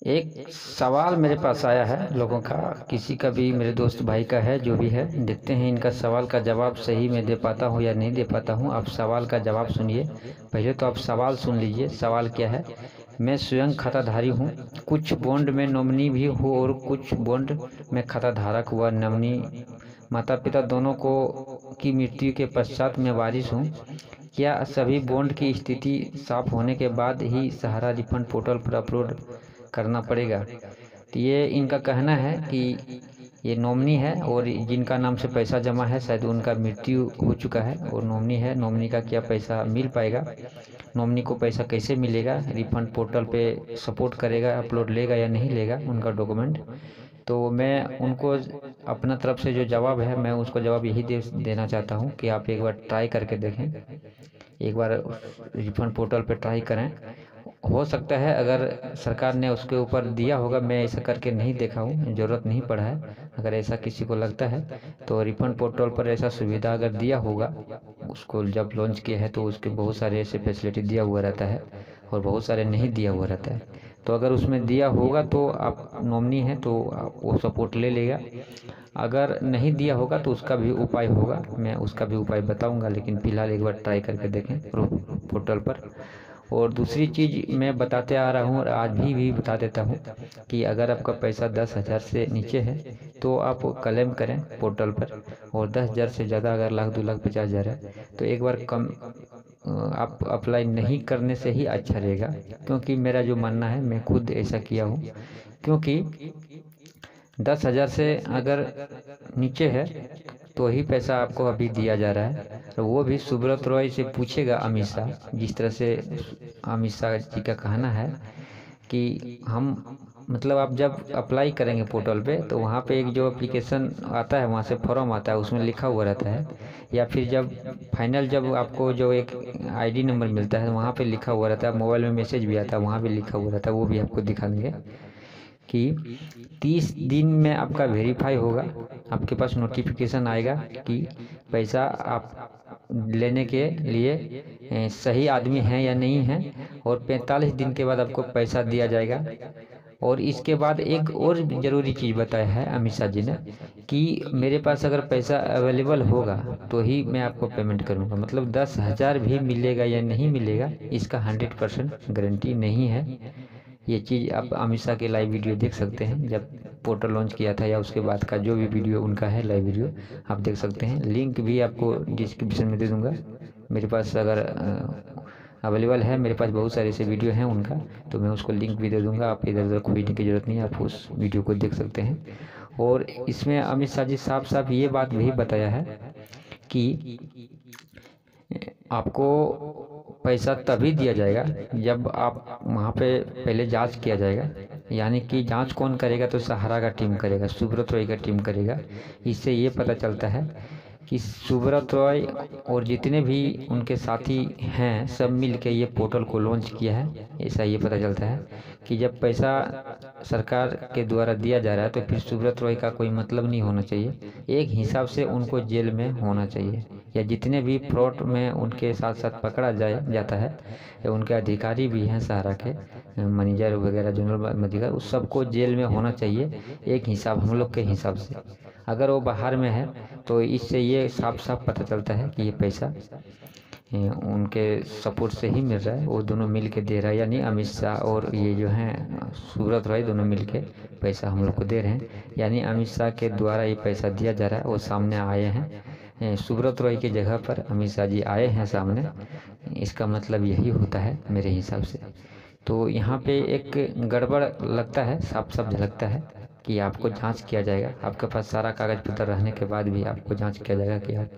एक सवाल मेरे पास आया है लोगों का, किसी का भी, मेरे दोस्त भाई का है, जो भी है। देखते हैं इनका सवाल का जवाब सही मैं दे पाता हूँ या नहीं दे पाता हूँ। आप सवाल का जवाब सुनिए। पहले तो आप सवाल सुन लीजिए। सवाल क्या है? मैं स्वयं खाताधारी हूँ, कुछ बॉन्ड में नॉमिनी भी हूँ और कुछ बॉन्ड में खाताधारक व नॉमिनी माता पिता दोनों को की मृत्यु के पश्चात मैं वारिस हूँ। क्या सभी बॉन्ड की स्थिति साफ होने के बाद ही सहारा रिफंड पोर्टल पर अपलोड करना पड़ेगा? तो ये इनका कहना है कि ये नॉमिनी है और जिनका नाम से पैसा जमा है शायद उनका मृत्यु हो चुका है, और नॉमिनी है। नॉमिनी का क्या पैसा मिल पाएगा? नॉमिनी को पैसा कैसे मिलेगा? रिफंड पोर्टल पे सपोर्ट करेगा, अपलोड लेगा या नहीं लेगा उनका डॉक्यूमेंट? तो मैं उनको अपना तरफ से जो जवाब है, मैं उसको जवाब यही देना चाहता हूँ कि आप एक बार ट्राई करके देखें। एक बार रिफंड पोर्टल पे ट्राई करें। हो सकता है अगर सरकार ने उसके ऊपर दिया होगा, मैं ऐसा करके नहीं देखा हूँ, ज़रूरत नहीं पड़ा है। अगर ऐसा किसी को लगता है तो रिफंड पोर्टल पर ऐसा सुविधा अगर दिया होगा, उसको जब लॉन्च किया है तो उसके बहुत सारे ऐसे फैसिलिटी दिया हुआ रहता है और बहुत सारे नहीं दिया हुआ रहता है। तो अगर उसमें दिया होगा तो आप नॉमिनी हैं तो आप वो सपोर्ट ले लेगा। अगर नहीं दिया होगा तो उसका भी उपाय होगा, मैं उसका भी उपाय बताऊंगा, लेकिन फ़िलहाल एक बार ट्राई करके देखें पोर्टल पर। और दूसरी चीज़ मैं बताते आ रहा हूँ और आज भी बता देता हूँ कि अगर आपका पैसा 10,000 से नीचे है तो आप क्लेम करें पोर्टल पर, और 10,000 से ज़्यादा अगर लाख 2,50,000 है तो एक बार कम आप अप्लाई नहीं करने से ही अच्छा रहेगा। क्योंकि मेरा जो मानना है, मैं खुद ऐसा किया हूँ। क्योंकि 10,000 से अगर नीचे है तो ही पैसा आपको अभी दिया जा रहा है, तो वो भी सुब्रत रॉय से पूछेगा अमित शाह। जिस तरह से अमित शाह जी का कहना है कि हम, मतलब आप जब अप्लाई करेंगे पोर्टल पे तो वहाँ पे एक जो एप्लीकेशन आता है, वहाँ से फॉर्म आता है, उसमें लिखा हुआ रहता है। या फिर जब फाइनल, जब आपको जो एक आईडी नंबर मिलता है वहाँ पे लिखा हुआ रहता है, मोबाइल में मैसेज भी आता है, वहाँ भी लिखा हुआ रहता है। वो भी आपको दिखा देंगे कि 30 दिन में आपका वेरीफाई होगा, आपके पास नोटिफिकेशन आएगा कि पैसा आप लेने के लिए सही आदमी हैं या नहीं हैं, और 45 दिन के बाद आपको पैसा दिया जाएगा। और इसके बाद एक और ज़रूरी चीज़ बताया है अमित शाह जी ने कि मेरे पास अगर पैसा अवेलेबल होगा तो ही मैं आपको पेमेंट करूंगा। मतलब 10,000 भी मिलेगा या नहीं मिलेगा, इसका 100% गारंटी नहीं है। ये चीज़ आप अमित शाह के लाइव वीडियो देख सकते हैं, जब पोर्टल लॉन्च किया था या उसके बाद का जो भी वीडियो उनका है, लाइव वीडियो आप देख सकते हैं। लिंक भी आपको डिस्क्रिप्शन में दे दूंगा। मेरे पास अगर अवेलेबल है, मेरे पास बहुत सारे ऐसे वीडियो हैं उनका, तो मैं उसको लिंक भी दे दूंगा। आप इधर उधर खोजने की ज़रूरत नहीं है, आप उस वीडियो को देख सकते हैं। और इसमें अमित शाह जी साफ साफ ये बात भी बताया है कि आपको पैसा तभी दिया जाएगा जब आप वहाँ पे पहले जांच किया जाएगा। यानी कि जांच कौन करेगा? तो सहारा का टीम करेगा, सुब्रत रॉय का टीम करेगा। इससे ये पता चलता है कि सुब्रत रॉय और जितने भी उनके साथी हैं सब मिल के ये पोर्टल को लॉन्च किया है। ऐसा ये पता चलता है कि जब पैसा सरकार के द्वारा दिया जा रहा है तो फिर सुब्रत रॉय का कोई मतलब नहीं होना चाहिए। एक हिसाब से उनको जेल में होना चाहिए, या जितने भी फ्रॉड में उनके साथ साथ पकड़ा जाता है, या उनके अधिकारी भी हैं सहारा के, मैनेजर वगैरह, जनरल मैनेजर, उस सबको जेल में होना चाहिए एक हिसाब, हम लोग के हिसाब से। अगर वो बाहर में है तो इससे ये साफ साफ पता चलता है कि ये पैसा उनके सपोर्ट से ही मिल रहा है, वो दोनों मिल के दे रहा है। यानी अमित शाह और ये जो हैं सुब्रत रॉय दोनों मिल के पैसा हम लोग को दे रहे हैं। यानी अमित शाह के द्वारा ये पैसा दिया जा रहा है, वो सामने आए हैं। सुब्रत रॉय की जगह पर अमित शाह जी आए हैं सामने। इसका मतलब यही होता है मेरे हिसाब से। तो यहाँ पे एक गड़बड़ लगता है, साफ साफ झलकता है कि आपको जांच किया जाएगा। आपके पास सारा कागज़ पत्र रहने के बाद भी आपको जांच किया जाएगा कि आप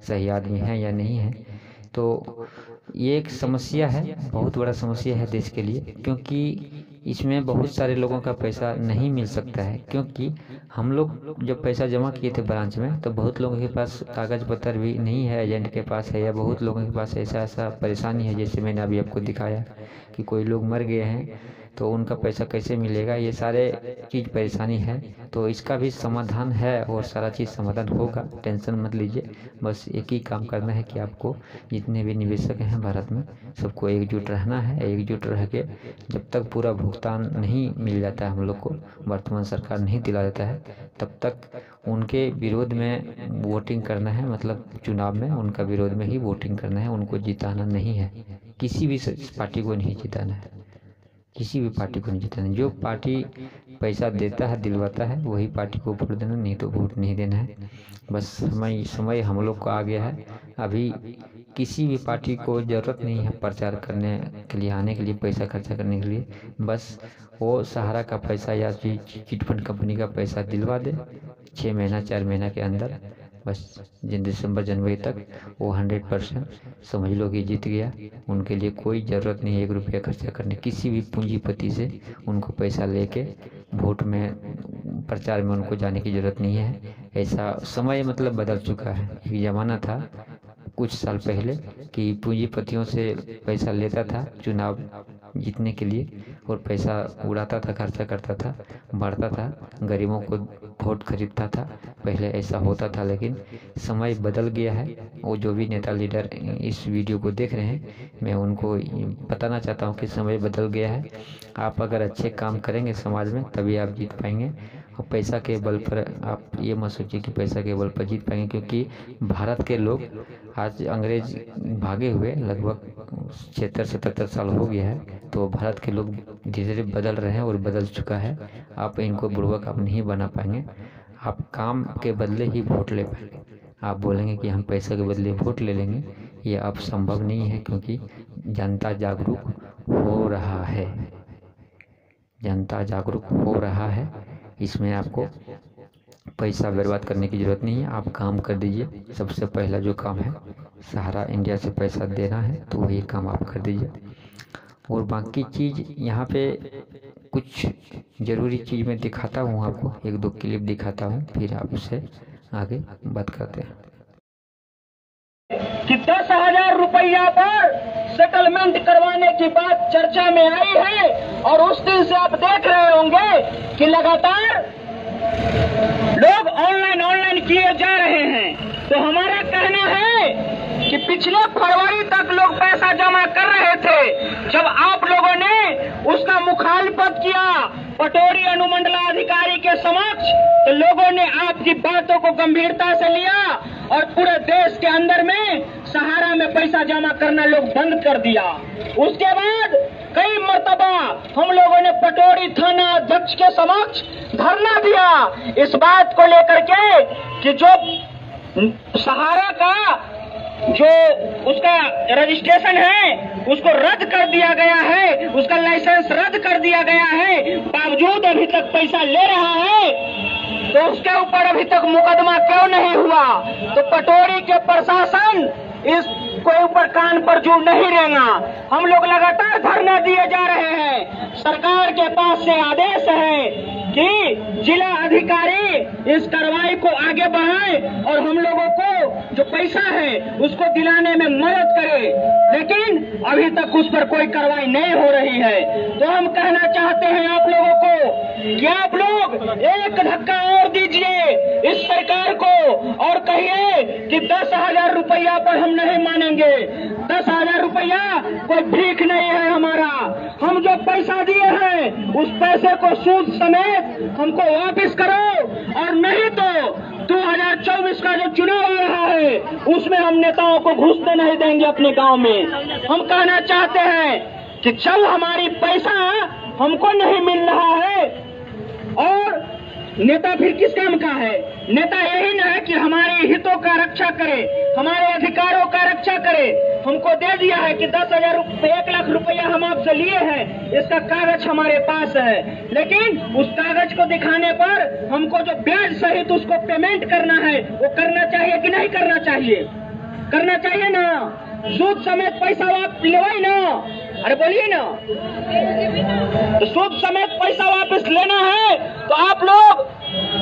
सही आदमी हैं या नहीं हैं। तो ये एक समस्या है, बहुत बड़ा समस्या है देश के लिए, क्योंकि इसमें बहुत सारे लोगों का पैसा नहीं मिल सकता है। क्योंकि हम लोग जब पैसा जमा किए थे ब्रांच में तो बहुत लोगों के पास कागज़ पत्र भी नहीं है, एजेंट के पास है, या बहुत लोगों के पास ऐसा ऐसा परेशानी है, जैसे मैंने अभी आपको दिखाया कि कोई लोग मर गए हैं तो उनका पैसा कैसे मिलेगा, ये सारे चीज़ परेशानी है। तो इसका भी समाधान है और सारा चीज़ समाधान होगा, टेंशन मत लीजिए। बस एक ही काम करना है कि आपको जितने भी निवेशक हैं भारत में सबको एकजुट रहना है। एकजुट रह के जब तक पूरा भुगतान नहीं मिल जाता है हम लोग को, वर्तमान सरकार नहीं दिला देता है, तब तक उनके विरोध में वोटिंग करना है। मतलब चुनाव में उनका विरोध में ही वोटिंग करना है, उनको जिताना नहीं है। किसी भी पार्टी को नहीं जिताना है, किसी भी पार्टी को नहीं जिताना है। जो पार्टी पैसा देता है, दिलवाता है, वही पार्टी को वोट देना, नहीं तो वोट नहीं देना है। बस समय हम लोग को आ गया है। अभी किसी भी पार्टी को ज़रूरत नहीं है प्रचार करने के लिए, आने के लिए, पैसा खर्चा करने के लिए। बस वो सहारा का पैसा या चिटफंड कंपनी का पैसा दिलवा दे 6 महीना 4 महीना के अंदर, बस दिसंबर जनवरी तक वो 100% समझ लो कि जीत गया। उनके लिए कोई ज़रूरत नहीं है 1 रुपया खर्चा करने, किसी भी पूंजीपति से उनको पैसा लेके वोट में प्रचार में उनको जाने की ज़रूरत नहीं है। ऐसा समय मतलब बदल चुका है। एक ज़माना था कुछ साल पहले कि पूंजीपतियों से पैसा लेता था चुनाव जीतने के लिए और पैसा उड़ाता था, खर्चा करता था, बांटता था, गरीबों को वोट खरीदता था। पहले ऐसा होता था, लेकिन समय बदल गया है। वो जो भी नेता लीडर इस वीडियो को देख रहे हैं, मैं उनको बताना चाहता हूँ कि समय बदल गया है। आप अगर अच्छे काम करेंगे समाज में तभी आप जीत पाएंगे। और पैसा के बल पर आप ये मत सोचिए कि पैसा के बल पर जीत पाएंगे, क्योंकि भारत के लोग आज अंग्रेज भागे हुए लगभग 76-77 साल हो गया है। तो भारत के लोग धीरे धीरे बदल रहे हैं और बदल चुका है। आप इनको बुड़बक आप नहीं बना पाएंगे। आप काम के बदले ही वोट ले पाएंगे। आप बोलेंगे कि हम पैसे के बदले वोट ले लेंगे, ये अब संभव नहीं है, क्योंकि जनता जागरूक हो रहा है। जनता जागरूक हो रहा है। इसमें आपको पैसा बर्बाद करने की ज़रूरत नहीं है। आप काम कर दीजिए। सबसे पहला जो काम है सहारा इंडिया से पैसा देना है, तो वही काम आप कर दीजिए। और बाकी चीज़ यहाँ पे कुछ ज़रूरी चीज़ मैं दिखाता हूँ आपको, 1-2 क्लिप दिखाता हूँ, फिर आपसे आगे बात करते हैं। कि 10,000 रुपया पर सेटलमेंट करवाने की बात चर्चा में आई है और उस दिन से आप देख रहे होंगे कि लगातार लोग ऑनलाइन किए जा रहे हैं। तो हमारा कहना है कि पिछले फरवरी तक लोग पैसा जमा कर रहे थे। जब आप लोगों ने उसका मुखालफत किया पटोरी अनुमंडलाधिकारी के समक्ष, तो लोगों ने आपकी बातों को गंभीरता से लिया और पूरे देश के अंदर में सहारा में पैसा जमा करना लोग बंद कर दिया। उसके बाद कई मर्तबा हम लोगों ने पटोरी थाना अध्यक्ष के समक्ष धरना दिया इस बात को लेकर के कि जो सहारा का जो उसका रजिस्ट्रेशन है उसको रद्द कर दिया गया है, उसका लाइसेंस रद्द कर दिया गया है, बावजूद अभी तक पैसा ले रहा है, तो उसके ऊपर अभी तक मुकदमा क्यों नहीं हुआ। तो पटोरी के प्रशासन इस कोई ऊपर कान पर जू नहीं रहेगा। हम लोग लगातार धरना दिए जा रहे हैं। सरकार के पास से आदेश है कि जिला अधिकारी इस कार्रवाई को आगे बढ़ाए और हम लोगों को जो पैसा है उसको दिलाने में मदद करे, लेकिन अभी तक उस पर कोई कार्रवाई नहीं हो रही है। तो हम कहना चाहते हैं आप लोगों को कि आप लोग एक धक्का और दीजिए इस सरकार को और कहिए कि 10,000 रुपया पर हम नहीं मानेंगे। 10,000 रुपया कोई भीख नहीं है हमारा। हम जो पैसा दिए हैं उस पैसे को सूद समेत हमको वापस करो, और नहीं तो 2024 का जो चुनाव आ रहा है उसमें हम नेताओं को घुसने नहीं देंगे अपने गांव में। हम कहना चाहते हैं कि चल हमारी पैसा हमको नहीं मिल रहा है और नेता फिर किस काम का है। नेता यही ना है कि हमारे हितों का रक्षा करे, हमारे अधिकारों का रक्षा करे। हमको दे दिया है कि 10,000 रुपये 1 लाख रुपया हम आपसे लिए हैं, इसका कागज हमारे पास है, लेकिन उस कागज को दिखाने पर हमको जो ब्याज सहित उसको पेमेंट करना है वो करना चाहिए कि नहीं करना चाहिए। करना चाहिए ना। सूद समेत पैसा वापस लेवाई ना। अरे बोलिए ना। तो सूद समेत पैसा वापस लेना है तो आप लोग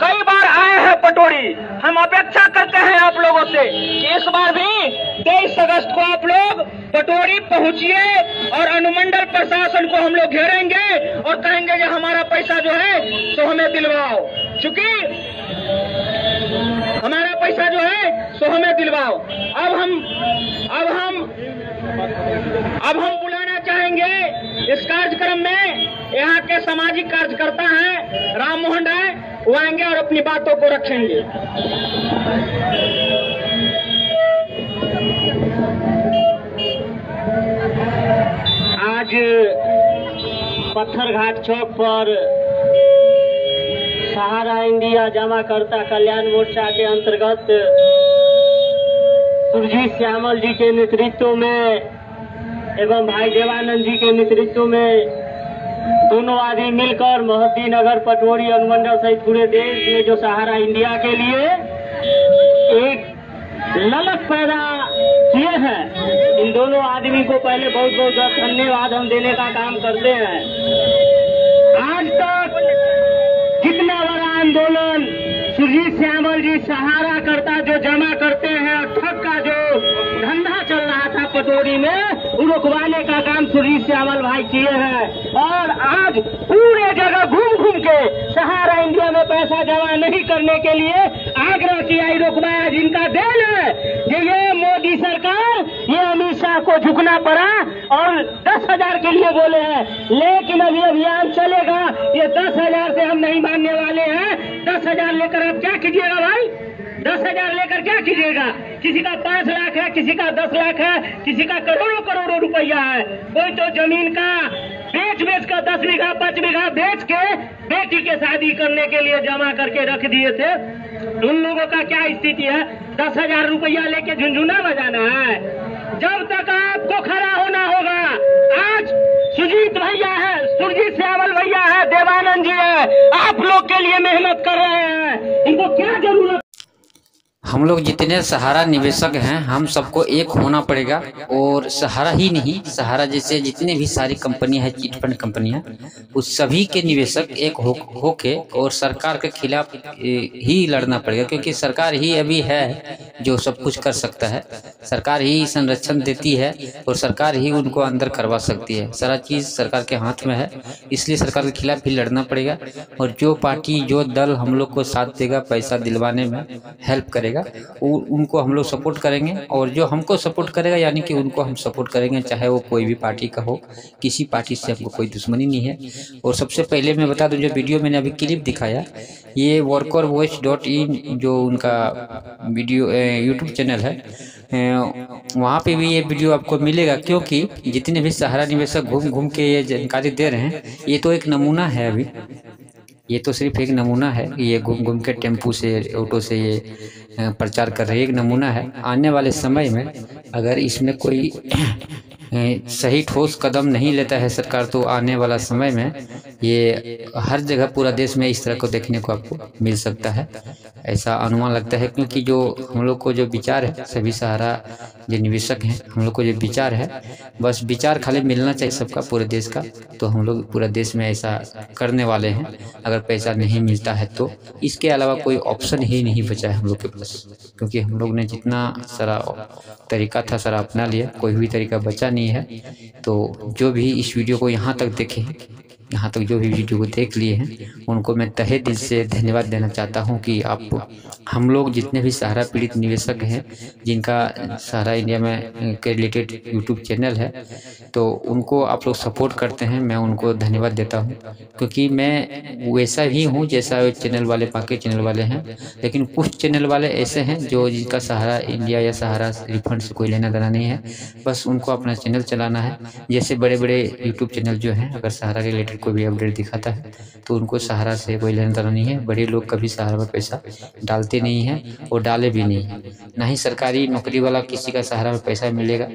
कई बार आए हैं पटोरी, हम अपेक्षा करते हैं आप लोगों से कि इस बार भी 23 अगस्त को आप लोग पटोरी पहुंचिए और अनुमंडल प्रशासन को हम लोग घेरेंगे और कहेंगे कि हमारा पैसा जो है सो हमें दिलवाओ, चूंकि हमारा पैसा जो है सो हमें दिलवाओ। अब हम बुलाना चाहेंगे इस कार्यक्रम में यहाँ के सामाजिक कार्यकर्ता हैं राम मोहन राय, वो आएंगे और अपनी बातों को रखेंगे। आज पत्थरघाट चौक पर सहारा इंडिया जमाकर्ता कल्याण मोर्चा के अंतर्गत सुरजीत श्यामल जी के नेतृत्व में एवं भाई देवानंद जी के नेतृत्व में दोनों आदमी मिलकर मोहद्दीनगर पटोरी अनुमंडल सहित पूरे देश में जो सहारा इंडिया के लिए एक ललक पैदा किए हैं, इन दोनों आदमी को पहले बहुत बहुत धन्यवाद हम देने का काम करते हैं। आज तक कितना बड़ा आंदोलन सुरजीत श्यामल जी सहारा करता जो जमा करते हैं, ठग का जो धंधा चल रहा था पटोरी में, रुकवाने का काम सुरजीत श्यामल भाई किए हैं। और आज पूरे जगह घूम घूम के सहारा इंडिया में पैसा जमा नहीं करने के लिए आग्रह किया, रुकवाया। जिनका देन है कि ये मोदी सरकार, ये अमित शाह को झुकना पड़ा और 10,000 के लिए बोले हैं, लेकिन अभी अभियान चलेगा। ये 10,000 से हम नहीं मानने वाले हैं। 10,000 लेकर आप क्या कीजिएगा भाई? 10,000 लेकर क्या कीजिएगा? किसी का 5 लाख है, किसी का 10 लाख है, किसी का करोड़ों करोड़ों रुपया है। कोई तो जमीन का बेच कर 10 बीघा 5 बीघा बेच के बेटी के शादी करने के लिए जमा करके रख दिए थे। उन लोगों का क्या स्थिति है? 10,000 रुपया लेके झुंझुना बजाना है। जब तक आपको खड़ा होना होगा। आज सुरजीत भैया है, सुरजीत श्यामल भैया है, देवानंद जी है, आप लोग के लिए मेहनत कर रहे हैं। इनको क्या जरूरत? हम लोग जितने सहारा निवेशक हैं, हम सबको एक होना पड़ेगा। और सहारा ही नहीं, सहारा जैसे जितने भी सारी कंपनियां हैं, चिट फंड कंपनियां, उस सभी के निवेशक एक होके और सरकार के खिलाफ ही लड़ना पड़ेगा, क्योंकि सरकार ही अभी है जो सब कुछ कर सकता है। सरकार ही संरक्षण देती है और सरकार ही उनको अंदर करवा सकती है। सारा चीज़ सरकार के हाथ में है, इसलिए सरकार के खिलाफ ही लड़ना पड़ेगा। और जो पार्टी, जो दल हम लोग को साथ देगा, पैसा दिलवाने में हेल्प करेगा, उनको हम लोग सपोर्ट करेंगे। और जो हमको सपोर्ट करेगा, यानी कि उनको हम सपोर्ट करेंगे, चाहे वो कोई भी पार्टी का हो। किसी पार्टी से हमको कोई दुश्मनी नहीं है। और सबसे पहले मैं बता दूं, जो वीडियो मैंने अभी क्लिप दिखाया, ये workervoice.in जो उनका वीडियो यूट्यूब चैनल है, वहाँ पे भी ये वीडियो आपको मिलेगा। क्योंकि जितने भी सहारा निवेशक घूम घूम के ये जानकारी दे रहे हैं, ये तो एक नमूना है। अभी ये तो सिर्फ एक नमूना है। ये घूम घूम के टेम्पू से, ऑटो से ये प्रचार कर रहे हैं, एक नमूना है। आने वाले समय में अगर इसमें कोई सही ठोस कदम नहीं लेता है सरकार, तो आने वाला समय में ये हर जगह पूरा देश में इस तरह को देखने को आपको मिल सकता है, ऐसा अनुमान लगता है। क्योंकि जो हम लोग को जो विचार है, सभी सहारा जो निवेशक हैं, हम लोग को जो विचार है, बस विचार खाली मिलना चाहिए सबका, पूरे देश का, तो हम लोग पूरा देश में ऐसा करने वाले हैं। अगर पैसा नहीं मिलता है तो इसके अलावा कोई ऑप्शन ही नहीं बचा है हम लोग के पास, क्योंकि हम लोग ने जितना सारा तरीका था सारा अपना लिया, कोई भी तरीका बचा नहीं है। तो जो भी इस वीडियो को यहाँ तक देखे हैं, यहाँ तक जो भी वीडियो को देख लिए हैं, उनको मैं तहे दिल से धन्यवाद देना चाहता हूँ कि आप, हम लोग जितने भी सहारा पीड़ित निवेशक हैं, जिनका सहारा इंडिया में के रिलेटेड यूट्यूब चैनल है, तो उनको आप लोग सपोर्ट करते हैं, मैं उनको धन्यवाद देता हूँ। क्योंकि मैं वैसा ही हूँ जैसा चैनल वाले, बाकी चैनल वाले हैं, लेकिन कुछ चैनल वाले ऐसे हैं जो जिनका सहारा इंडिया या सहारा रिफंड से कोई लेना देना नहीं है, बस उनको अपना चैनल चलाना है। जैसे बड़े बड़े यूट्यूब चैनल जो हैं, अगर सहारा के रिलेटेड कोई भी अपडेट दिखाता है तो उनको सहारा से कोई लेना देना नहीं है। बड़े लोग कभी सहारा में पैसा डालते नहीं हैं और डाले भी नहीं है। ना ही सरकारी नौकरी वाला किसी का सहारा में पैसा मिलेगा,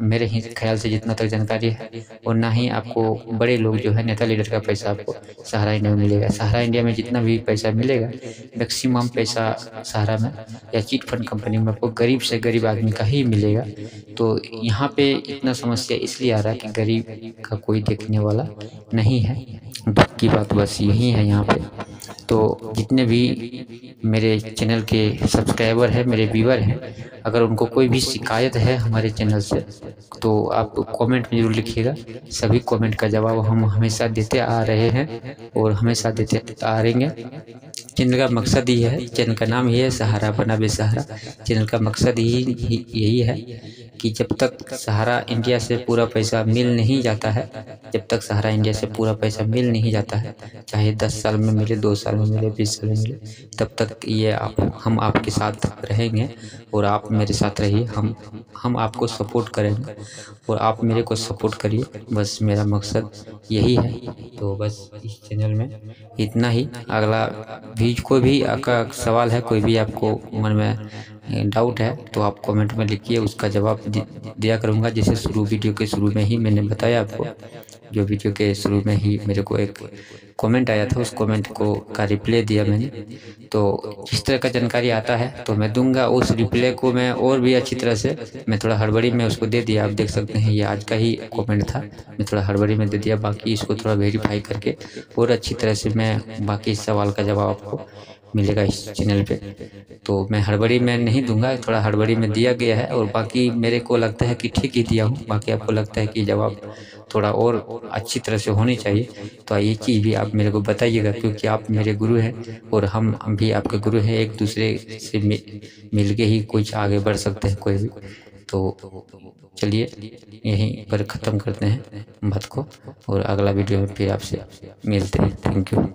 मेरे ही ख्याल से जितना तक जानकारी है, और ना ही आपको बड़े लोग जो है नेता लीडर का पैसा आपको सहारा इंडिया में मिलेगा। सहारा इंडिया में जितना भी पैसा मिलेगा, मैक्सिमम पैसा सहारा में या चिट फंड कंपनी में आपको गरीब से गरीब आदमी का ही मिलेगा। तो यहाँ पे इतना समस्या इसलिए आ रहा है कि गरीब का कोई देखने वाला नहीं है। दुख की बात बस यही है यहाँ पे। तो जितने भी मेरे चैनल के सब्सक्राइबर हैं, मेरे व्यूअर हैं, अगर उनको कोई भी शिकायत है हमारे चैनल से तो आप कमेंट में ज़रूर लिखिएगा। सभी कमेंट का जवाब हम हमेशा देते आ रहे हैं और हमेशा देते आ रहेंगे। चैनल का मकसद ही है, चैनल का नाम ही है सहारा बना बेसहारा। चैनल का मकसद ही यही है कि जब तक सहारा इंडिया से पूरा पैसा मिल नहीं जाता है, जब तक सहारा इंडिया से पूरा पैसा मिल नहीं जाता है, चाहे 10 साल में मिले, 2 साल में मिले, 20 साल में मिले, तब तक ये हम आपके साथ रहेंगे और आप मेरे साथ रहिए। हम आपको सपोर्ट करेंगे और आप मेरे को सपोर्ट करिए, बस मेरा मकसद यही है। तो बस इस चैनल में इतना ही। अगला भी कोई भी आपका सवाल है, कोई भी आपको मन में डाउट है तो आप कमेंट में लिखिए, उसका जवाब दिया करूँगा। जैसे वीडियो के शुरू में ही मैंने बताया आपको, जो वीडियो के शुरू में ही मेरे को एक कमेंट आया था, उस कमेंट का रिप्लाई दिया मैंने। तो जिस तरह का जानकारी आता है तो मैं दूंगा, उस रिप्लाई को मैं और भी अच्छी तरह से, मैं थोड़ा हड़बड़ी में उसको दे दिया। आप देख सकते हैं ये आज का ही कमेंट था, मैं थोड़ा हड़बड़ी में दे दिया। बाकी इसको थोड़ा वेरीफाई करके और अच्छी तरह से मैं बाकी सवाल का जवाब आपको मिलेगा इस चैनल पे। तो मैं हड़बड़ी में नहीं दूंगा, थोड़ा हड़बड़ी में दिया गया है और बाकी मेरे को लगता है कि ठीक ही दिया हूँ। बाकी आपको लगता है कि जवाब थोड़ा और अच्छी तरह से होनी चाहिए तो ये चीज़ भी आप मेरे को बताइएगा, क्योंकि आप मेरे गुरु हैं और हम भी आपके गुरु हैं। एक दूसरे से मिल के ही कुछ आगे बढ़ सकते हैं कोई भी। तो चलिए यहीं पर ख़त्म करते हैं बात को और अगला वीडियो में फिर आपसे मिलते हैं। Thank you.